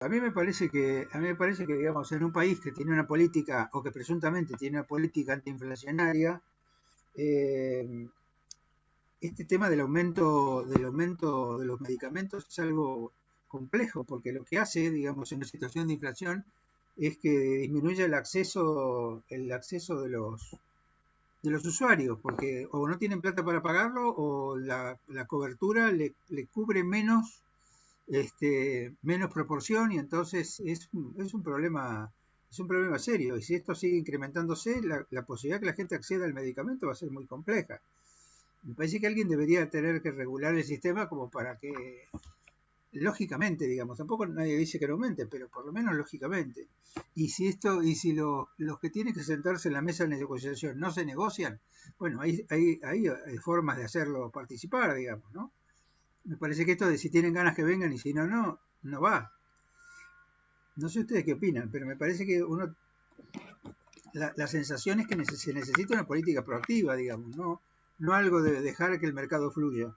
A mí me parece que, digamos, en un país que tiene una política, o que presuntamente tiene una política antiinflacionaria, eh, este tema del aumento de los medicamentos es algo complejo, porque lo que hace, digamos, en una situación de inflación es que disminuye el acceso de los usuarios, porque o no tienen plata para pagarlo o la cobertura le cubre menos proporción, y entonces es un problema serio. Y si esto sigue incrementándose, la posibilidad que la gente acceda al medicamento va a ser muy compleja. Me parece que alguien debería tener que regular el sistema como para que, lógicamente, digamos, tampoco nadie dice que no aumente, pero por lo menos lógicamente. Y si los que tienen que sentarse en la mesa de negociación no se negocian, bueno, hay formas de hacerlo participar, digamos, ¿no? Me parece que esto de si tienen ganas que vengan y si no, no va. No sé ustedes qué opinan, pero me parece que la sensación es que se necesita una política proactiva, digamos, no algo de dejar que el mercado fluya.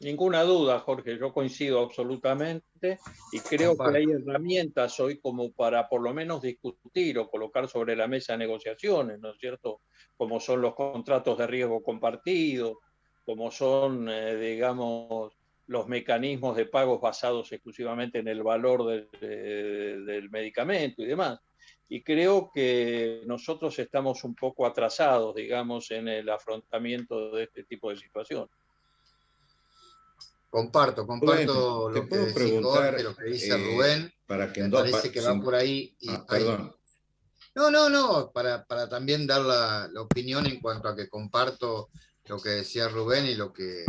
Ninguna duda, Jorge, yo coincido absolutamente y creo que hay Comparto. herramientas hoy como para por lo menos discutir o colocar sobre la mesa negociaciones, ¿no es cierto? Como son los contratos de riesgo compartido, como son, digamos, los mecanismos de pagos basados exclusivamente en el valor del medicamento y demás. Y creo que nosotros estamos un poco atrasados, digamos, en el afrontamiento de este tipo de situaciones. Rubén, Comparto te lo que puedo decís Jorge, preguntar lo que dice Rubén. para que Me parece que va por ahí. perdón. No, no, no, para también dar la opinión en cuanto a que comparto lo que decía Rubén y lo que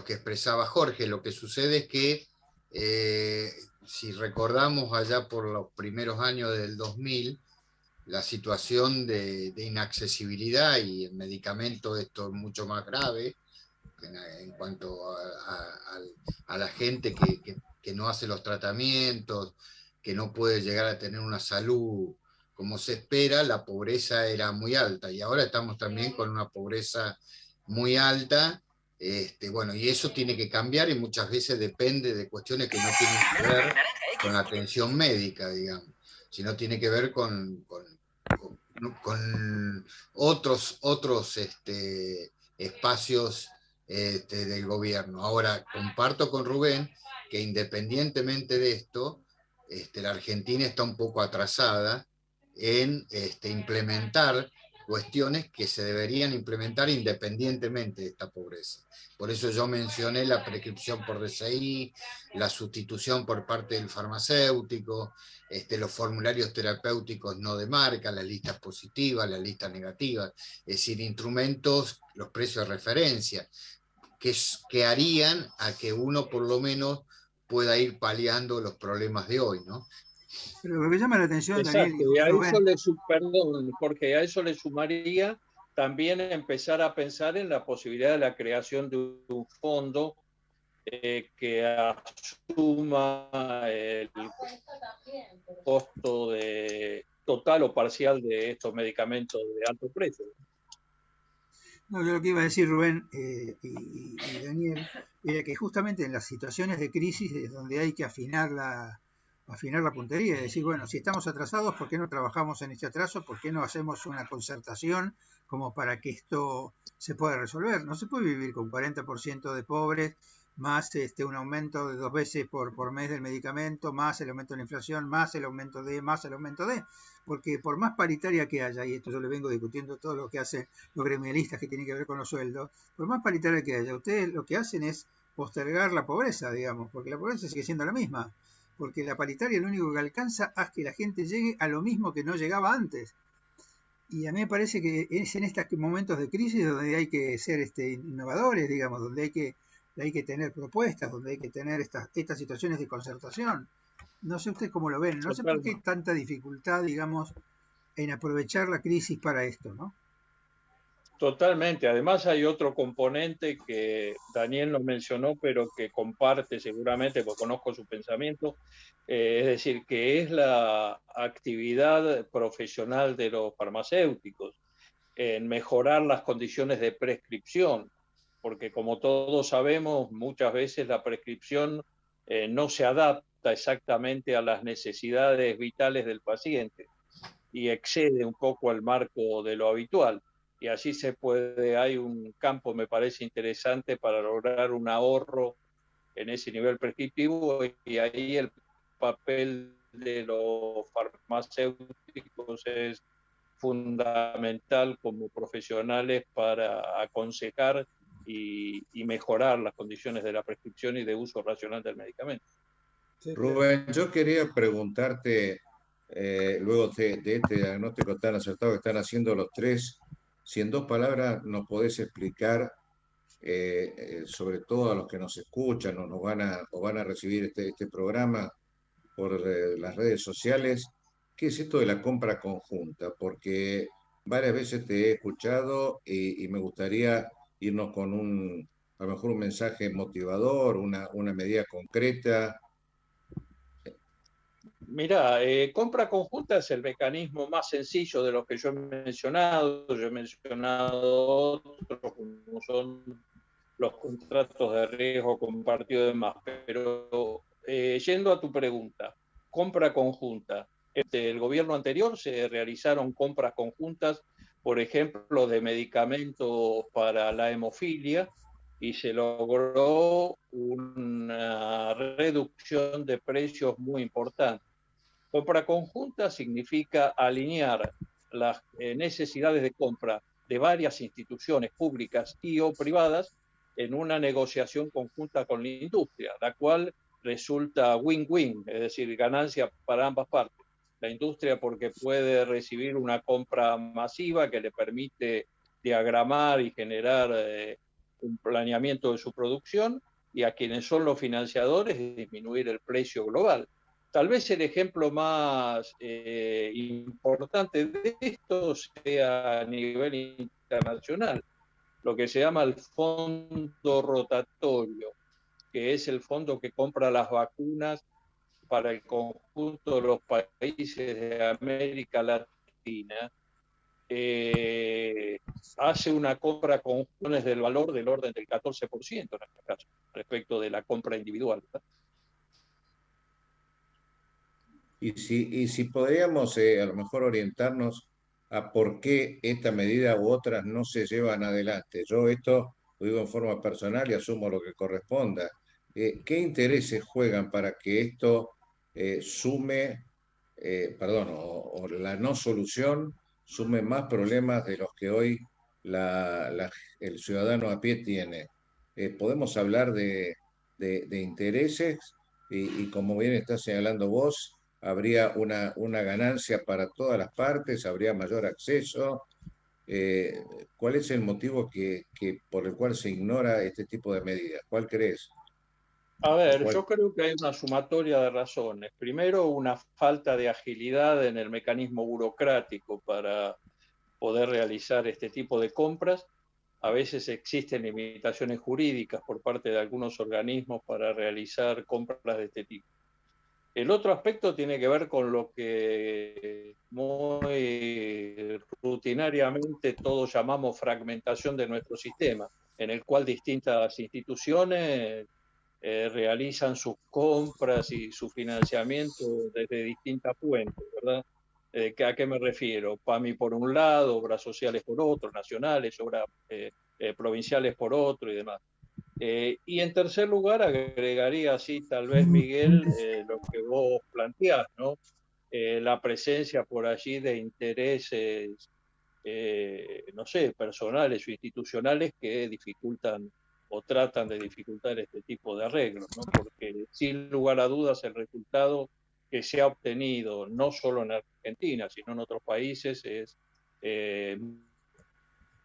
expresaba Jorge. Lo que sucede es que, si recordamos allá por los primeros años del 2000, la situación de inaccesibilidad y el medicamento, esto es mucho más grave en cuanto a la gente que no hace los tratamientos, que no puede llegar a tener una salud como se espera. La pobreza era muy alta y ahora estamos también con una pobreza muy alta. Bueno, y eso tiene que cambiar y muchas veces depende de cuestiones que no tienen que ver con la atención médica, digamos, sino tiene que ver con otros espacios del gobierno. Ahora, comparto con Rubén que independientemente de esto, la Argentina está un poco atrasada en implementar cuestiones que se deberían implementar independientemente de esta pobreza. Por eso yo mencioné la prescripción por DCI, la sustitución por parte del farmacéutico, los formularios terapéuticos no de marca, las listas positivas, las listas negativas, es decir, instrumentos, los precios de referencia, que harían a que uno por lo menos pueda ir paliando los problemas de hoy, ¿no? Pero lo que llama la atención, Daniel Exacto, y y a eso Rubén, perdón, Jorge, a eso le sumaría también empezar a pensar en la posibilidad de la creación de un fondo que asuma el costo total o parcial de estos medicamentos de alto precio. no, yo lo que iba a decir, Rubén, y Daniel, era que justamente en las situaciones de crisis es donde hay que afinar la puntería y decir, bueno, si estamos atrasados, ¿por qué no trabajamos en este atraso? ¿Por qué no hacemos una concertación como para que esto se pueda resolver? No se puede vivir con 40% de pobres, más un aumento de 2 veces por mes del medicamento, más el aumento de la inflación, más el aumento de, porque por más paritaria que haya, y esto yo le vengo discutiendo todo lo que hacen los gremialistas que tienen que ver con los sueldos, por más paritaria que haya, ustedes lo que hacen es postergar la pobreza, digamos, porque la pobreza sigue siendo la misma, porque la paritaria lo único que alcanza es que la gente llegue a lo mismo que no llegaba antes. Y a mí me parece que es en estos momentos de crisis donde hay que ser innovadores, digamos, donde hay que tener propuestas, donde hay que tener estas situaciones de concertación. No sé ustedes cómo lo ven, no sé por qué hay tanta dificultad, digamos, en aprovechar la crisis para esto, ¿no? Totalmente. Además hay otro componente que Daniel nos mencionó, pero que comparte seguramente, porque conozco su pensamiento, es decir, que es la actividad profesional de los farmacéuticos en mejorar las condiciones de prescripción, porque como todos sabemos, muchas veces la prescripción no se adapta adapta exactamente a las necesidades vitales del paciente y excede un poco al marco de lo habitual. Y así hay un campo, me parece interesante, para lograr un ahorro en ese nivel prescriptivo, y ahí el papel de los farmacéuticos es fundamental como profesionales para aconsejar y mejorar las condiciones de la prescripción y de uso racional del medicamento. Rubén, yo quería preguntarte, luego de este diagnóstico tan acertado que están haciendo los tres, si en 2 palabras nos podés explicar, sobre todo a los que nos escuchan o van a recibir este programa por las redes sociales, ¿qué es esto de la compra conjunta? Porque varias veces te he escuchado y me gustaría irnos con a lo mejor un mensaje motivador, una medida concreta. Mirá, compra conjunta es el mecanismo más sencillo de los que yo he mencionado. Yo he mencionado otros, como son los contratos de riesgo compartido y demás. Pero yendo a tu pregunta, compra conjunta. El gobierno anterior se realizaron compras conjuntas, por ejemplo, de medicamentos para la hemofilia, y se logró una reducción de precios muy importante. Compra conjunta significa alinear las necesidades de compra de varias instituciones públicas y o privadas en una negociación conjunta con la industria, la cual resulta win-win, es decir, ganancia para ambas partes. La industria porque puede recibir una compra masiva que le permite diagramar y generar un planeamiento de su producción, y a quienes son los financiadores disminuir el precio global. Tal vez el ejemplo más importante de esto sea a nivel internacional, lo que se llama el fondo rotatorio, que es el fondo que compra las vacunas para el conjunto de los países de América Latina. Hace una compra con acciones del valor del orden del 14% en este caso, respecto de la compra individual, ¿verdad? Y si podríamos a lo mejor orientarnos a por qué esta medida u otras no se llevan adelante. Yo esto lo digo en forma personal y asumo lo que corresponda. ¿Qué intereses juegan para que esto perdón, o la no solución sume más problemas de los que hoy el ciudadano a pie tiene? Podemos hablar de intereses y como bien estás señalando vos, habría una ganancia para todas las partes, habría mayor acceso. Eh, ¿Cuál es el motivo por el cual se ignora este tipo de medidas? ¿Cuál crees? A ver, yo creo que hay una sumatoria de razones. Primero, una falta de agilidad en el mecanismo burocrático para poder realizar este tipo de compras. A veces existen limitaciones jurídicas por parte de algunos organismos para realizar compras de este tipo. El otro aspecto tiene que ver con lo que muy rutinariamente todos llamamos fragmentación de nuestro sistema, en el cual distintas instituciones realizan sus compras y su financiamiento desde distintas fuentes, ¿verdad? ¿A qué me refiero? PAMI por un lado, obras sociales por otro, nacionales, obras provinciales por otro y demás. Y en tercer lugar, agregaría así, tal vez, Miguel, lo que vos planteás, ¿no? La presencia por allí de intereses, no sé, personales o institucionales que dificultan o tratan de dificultar este tipo de arreglos, ¿no? Porque sin lugar a dudas el resultado que se ha obtenido, no solo en Argentina, sino en otros países, es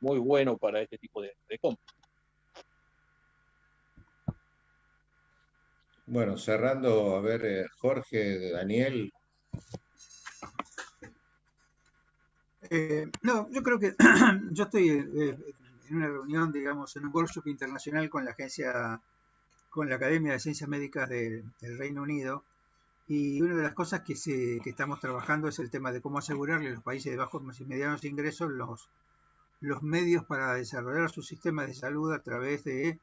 muy bueno para este tipo de compras. Bueno, cerrando, a ver, Jorge, Daniel. No, yo creo que yo estoy en una reunión, digamos, en un workshop internacional con con la Academia de Ciencias Médicas del Reino Unido, y una de las cosas que estamos trabajando es el tema de cómo asegurarle a los países de bajos y medianos ingresos los medios para desarrollar sus sistemas de salud a través de,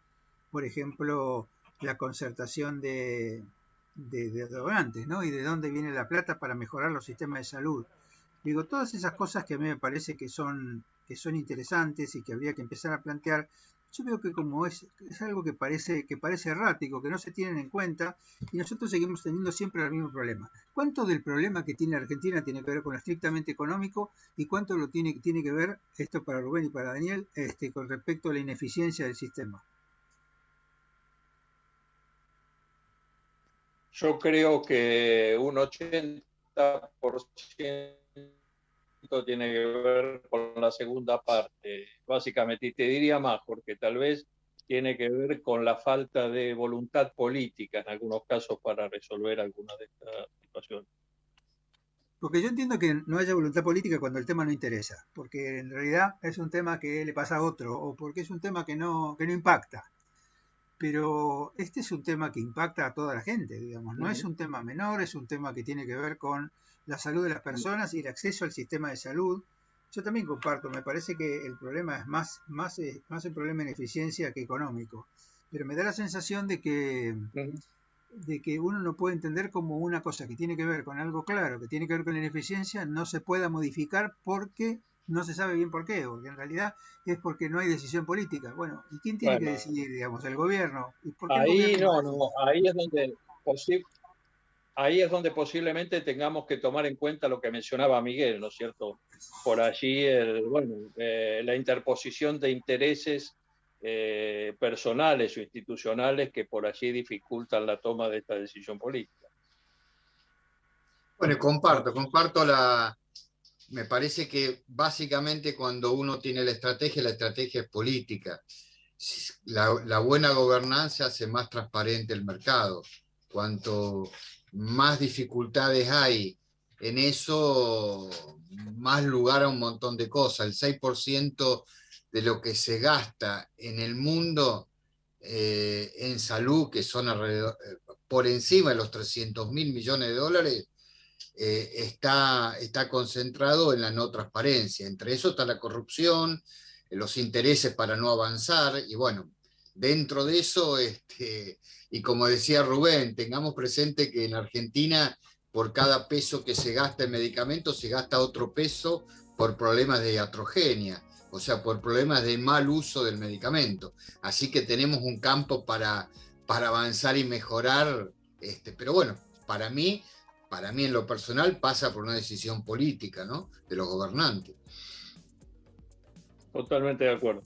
por ejemplo, la concertación de de donantes, ¿no? Y de dónde viene la plata para mejorar los sistemas de salud. Digo, todas esas cosas que a mí me parece que son interesantes y que habría que empezar a plantear, yo veo que como es algo que parece errático, que no se tienen en cuenta, y nosotros seguimos teniendo siempre el mismo problema. ¿Cuánto del problema que tiene Argentina tiene que ver con lo estrictamente económico y cuánto lo tiene que ver, esto para Rubén y para Daniel, con respecto a la ineficiencia del sistema? Yo creo que un 80% tiene que ver con la segunda parte, básicamente, y te diría más, porque tal vez tiene que ver con la falta de voluntad política en algunos casos para resolver algunas de estas situaciones. Porque yo entiendo que no haya voluntad política cuando el tema no interesa, porque en realidad es un tema que le pasa a otro, o porque es un tema que no impacta. Pero este es un tema que impacta a toda la gente, digamos. No es un tema menor, es un tema que tiene que ver con la salud de las personas y el acceso al sistema de salud. Yo también comparto, me parece que el problema es más el problema en eficiencia que económico. Pero me da la sensación de que uno no puede entender como una cosa que tiene que ver con algo claro, que tiene que ver con la ineficiencia, no se pueda modificar porque no se sabe bien por qué, porque en realidad es porque no hay decisión política. Bueno, ¿y quién tiene que decidir, digamos, el gobierno? ¿Y por qué el Ahí gobierno ahí es donde posiblemente tengamos que tomar en cuenta lo que mencionaba Miguel, ¿no es cierto? Por allí, la interposición de intereses personales o institucionales que por allí dificultan la toma de esta decisión política. Bueno, comparto me parece que básicamente cuando uno tiene la estrategia es política. La buena gobernanza hace más transparente el mercado. Cuanto más dificultades hay en eso, más lugar a un montón de cosas. El 6% de lo que se gasta en el mundo en salud, que son por encima de los 300.000 millones de dólares, está concentrado en la no transparencia. Entre eso está la corrupción, los intereses para no avanzar, y bueno, dentro de eso, y como decía Rubén, tengamos presente que en Argentina, por cada peso que se gasta en medicamentos, se gasta otro peso por problemas de iatrogenia, o sea, por problemas de mal uso del medicamento. Así que tenemos un campo para avanzar y mejorar, pero bueno, para mí en lo personal pasa por una decisión política, ¿no?, de los gobernantes. Totalmente de acuerdo.